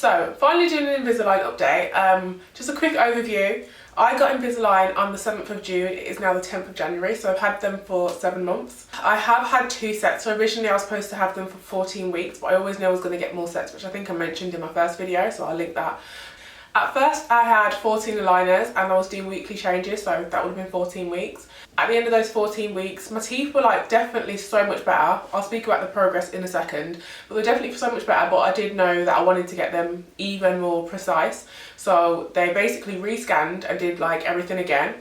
So, finally doing an Invisalign update. Just a quick overview. I got Invisalign on the 7th of June. It is now the 10th of January, so I've had them for 7 months. I have had 2 sets, so originally I was supposed to have them for 14 weeks, but I always knew I was going to get more sets, which I think I mentioned in my first video, so I'll link that. At first I had 14 aligners and I was doing weekly changes, so that would have been 14 weeks. At the end of those 14 weeks, my teeth were like definitely so much better. I'll speak about the progress in a second, but they're definitely so much better, but I did know that I wanted to get them even more precise. So they basically rescanned and did like everything again.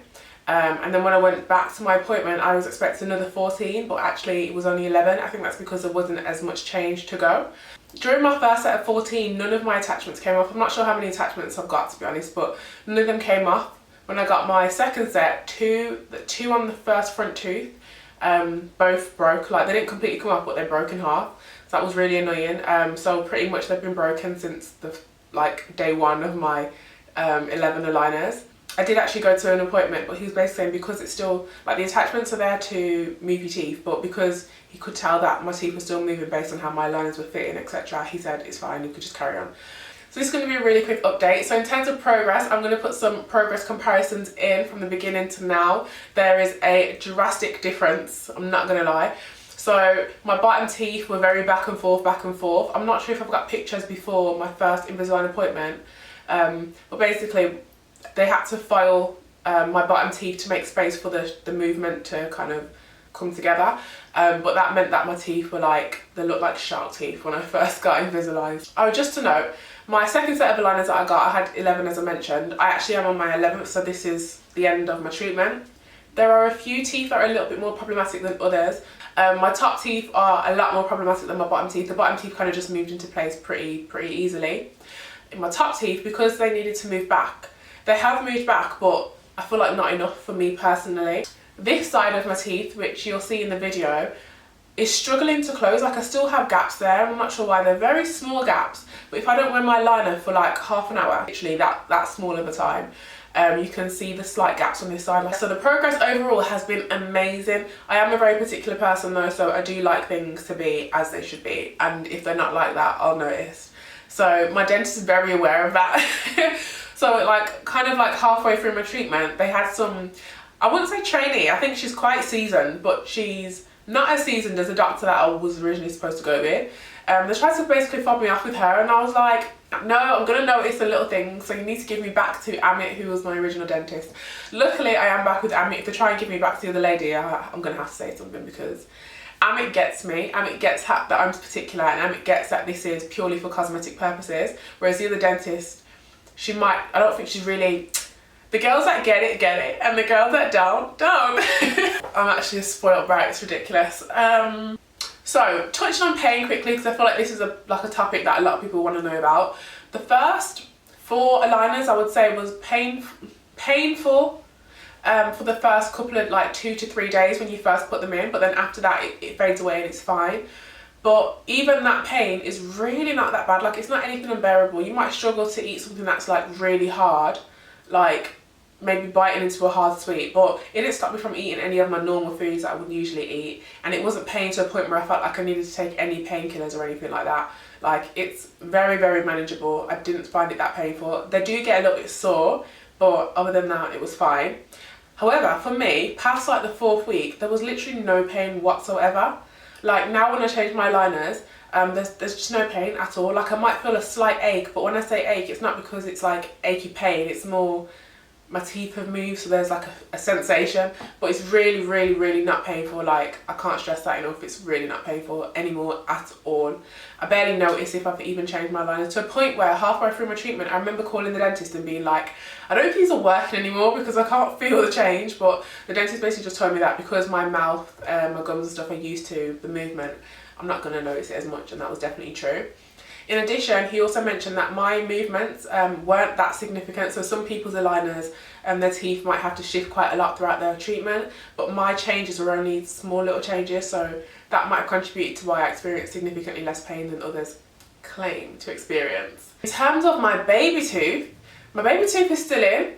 And then when I went back to my appointment, I was expecting another 14, but actually it was only 11. I think that's because there wasn't as much change to go. During my first set of 14, none of my attachments came off. I'm not sure how many attachments I've got, to be honest, but none of them came off. When I got my second set, two on the first front tooth, both broke. Like, they didn't completely come off, but they broke in half. So that was really annoying. So pretty much they've been broken since the day one of my 11 aligners. I did actually go to an appointment, but he was basically saying because it's still, like, the attachments are there to move your teeth, but because he could tell that my teeth were still moving based on how my aligners were fitting, etc., he said it's fine, you could just carry on. So this is going to be a really quick update. So in terms of progress, I'm going to put some progress comparisons in from the beginning to now. There is a drastic difference, I'm not going to lie. So my bottom teeth were very back and forth, back and forth. I'm not sure if I've got pictures before my first Invisalign appointment, but basically they had to file my bottom teeth to make space for the movement to kind of come together. But that meant that my teeth were like, they looked like shark teeth when I first got Invisalign. Oh, just to note, my second set of aligners that I got, I had 11 as I mentioned. I actually am on my 11th, so this is the end of my treatment. There are a few teeth that are a little bit more problematic than others. My top teeth are a lot more problematic than my bottom teeth. The bottom teeth kind of just moved into place pretty easily. In my top teeth, because they needed to move back, they have moved back, but I feel like not enough for me personally. This side of my teeth, which you'll see in the video, is struggling to close. Like, I still have gaps there. I'm not sure why. They're very small gaps, but if I don't wear my liner for like half an hour, literally that small of a time, you can see the slight gaps on this side. So the progress overall has been amazing. I am a very particular person though, so I do like things to be as they should be, and if they're not like that, I'll notice. So my dentist is very aware of that. So like, kind of like halfway through my treatment, they had some, I wouldn't say trainee, I think she's quite seasoned, but she's not as seasoned as the doctor that I was originally supposed to go with. They tried to basically fob me off with her, and I was like, no, I'm going to notice the little things, so you need to give me back to Amit, who was my original dentist. Luckily, I am back with Amit. If they try and give me back to the other lady, I'm going to have to say something, because Amit gets me. Amit gets that I'm particular, and Amit gets that this is purely for cosmetic purposes, whereas the other dentist, she might, I don't think she's really, the girls that get it, and the girls that don't. I'm actually a spoiled brat, it's ridiculous. So, touching on pain quickly, because I feel like this is a topic that a lot of people want to know about. The first 4 aligners, I would say, was painful for the first couple of, like, 2 to 3 days when you first put them in, but then after that it fades away and it's fine. But even that pain is really not that bad. Like, it's not anything unbearable. You might struggle to eat something that's like really hard, like maybe biting into a hard sweet, but it didn't stop me from eating any of my normal foods that I would usually eat. And it wasn't pain to a point where I felt like I needed to take any painkillers or anything like that. Like, it's very manageable. I didn't find it that painful. They do get a little bit sore, but other than that, it was fine. However, for me, past like the 4th week, there was literally no pain whatsoever. Like, now when I change my liners, there's just no pain at all. Like, I might feel a slight ache, but when I say ache, it's not because it's like achy pain, it's more my teeth have moved, so there's like a sensation, but it's really not painful. Like, I can't stress that enough, it's really not painful anymore at all. I barely notice if I've even changed my liners, to a point where halfway through my treatment, I remember calling the dentist and being like, I don't think these are working anymore because I can't feel the change. But the dentist basically just told me that because my mouth, my gums and stuff are used to the movement, I'm not going to notice it as much, and that was definitely true. In addition, he also mentioned that my movements weren't that significant. So some people's aligners, their teeth might have to shift quite a lot throughout their treatment, but my changes were only small little changes, so that might have contributed to why I experienced significantly less pain than others claim to experience. In terms of my baby tooth is still in.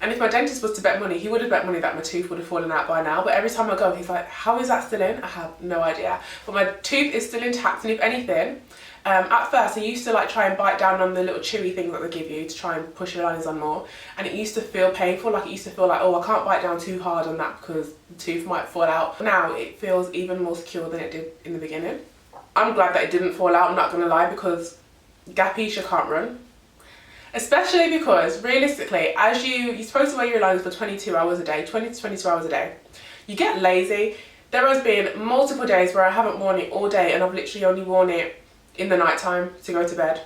And if my dentist was to bet money, he would have bet money that my tooth would have fallen out by now. But every time I go, he's like, how is that still in? I have no idea. But my tooth is still intact, and if anything, At first I used to like try and bite down on the little chewy things that they give you to try and push your liners on more, and it used to feel painful. Like it used to feel like, oh, I can't bite down too hard on that because the tooth might fall out. Now it feels even more secure than it did in the beginning. I'm glad that it didn't fall out, I'm not gonna lie, because gappies you can't run. Especially because realistically, as you're supposed to wear your liners for 22 hours a day, 20 to 22 hours a day. You get lazy. There has been multiple days where I haven't worn it all day and I've literally only worn it in the night time to go to bed.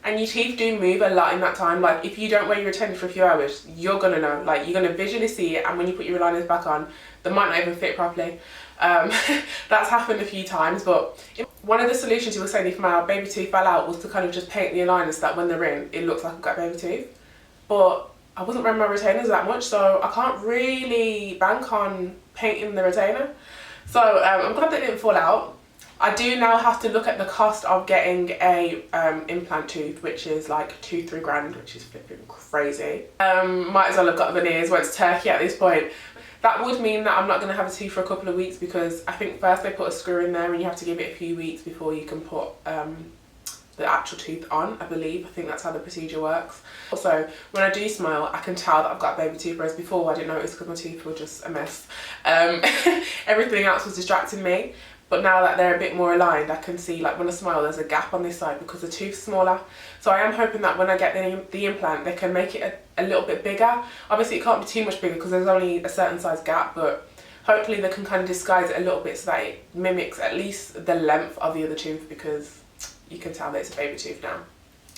And your teeth do move a lot in that time. Like if you don't wear your retainers for a few hours, you're gonna know. Like you're gonna visually see it, and when you put your liners back on, they might not even fit properly. That's happened a few times, but one of the solutions you were saying if my baby tooth fell out was to kind of just paint the aligners so that when they're in, it looks like I've got a baby tooth. But I wasn't wearing my retainers that much, so I can't really bank on painting the retainer. So I'm glad that it didn't fall out. I do now have to look at the cost of getting a implant tooth, which is like 2-3 grand, which is flipping crazy. Might as well have got veneers, went to Turkey at this point. That would mean that I'm not going to have a tooth for a couple of weeks, because I think first they put a screw in there and you have to give it a few weeks before you can put the actual tooth on, I believe. I think that's how the procedure works. Also, when I do smile, I can tell that I've got a baby tooth, whereas before I didn't notice because my teeth were just a mess. Everything else was distracting me. But now that they're a bit more aligned, I can see, like when I smile, there's a gap on this side because the tooth's smaller. So I am hoping that when I get the implant, they can make it a little bit bigger. Obviously it can't be too much bigger because there's only a certain size gap, but hopefully they can kind of disguise it a little bit so that it mimics at least the length of the other tooth, because you can tell that it's a baby tooth now.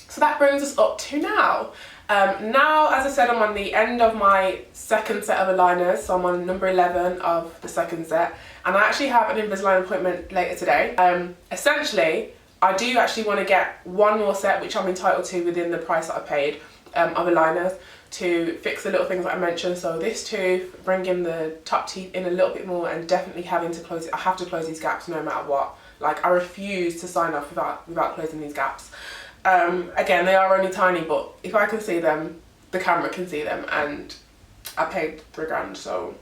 So that brings us up to now. Now, as I said, I'm on the end of my second set of aligners, so I'm on number 11 of the second set, and I actually have an Invisalign appointment later today. Essentially, I do actually want to get one more set, which I'm entitled to within the price that I paid, of aligners, to fix the little things that I mentioned. So this tooth, bringing the top teeth in a little bit more, and definitely having to close it. I have to close these gaps no matter what. Like I refuse to sign off without closing these gaps. Again, they are only tiny, but if I can see them, the camera can see them, and I paid 3 grand, so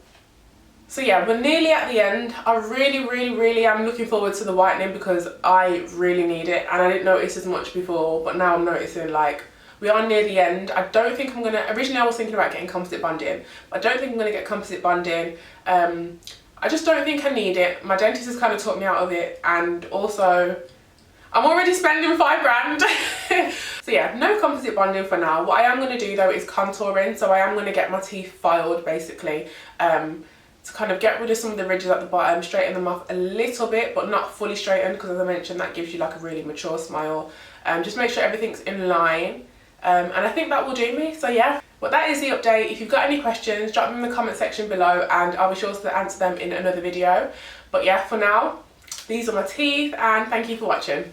yeah, we're nearly at the end. I really am looking forward to the whitening because I really need it, and I didn't notice as much before, but now I'm noticing like we are near the end. I don't think I'm gonna, originally I was thinking about getting composite bonding, but I don't think I'm gonna get composite bonding. I just don't think I need it. My dentist has kind of talked me out of it, and also I'm already spending 5 grand. So yeah, no composite bonding for now. What I am going to do though is contouring. So I am going to get my teeth filed basically, to kind of get rid of some of the ridges at the bottom, straighten them off a little bit, but not fully straightened, because as I mentioned, that gives you like a really mature smile. Just make sure everything's in line. And I think that will do me. So yeah, but that is the update. If you've got any questions, drop them in the comment section below and I'll be sure to answer them in another video. But yeah, for now, these are my teeth, and thank you for watching.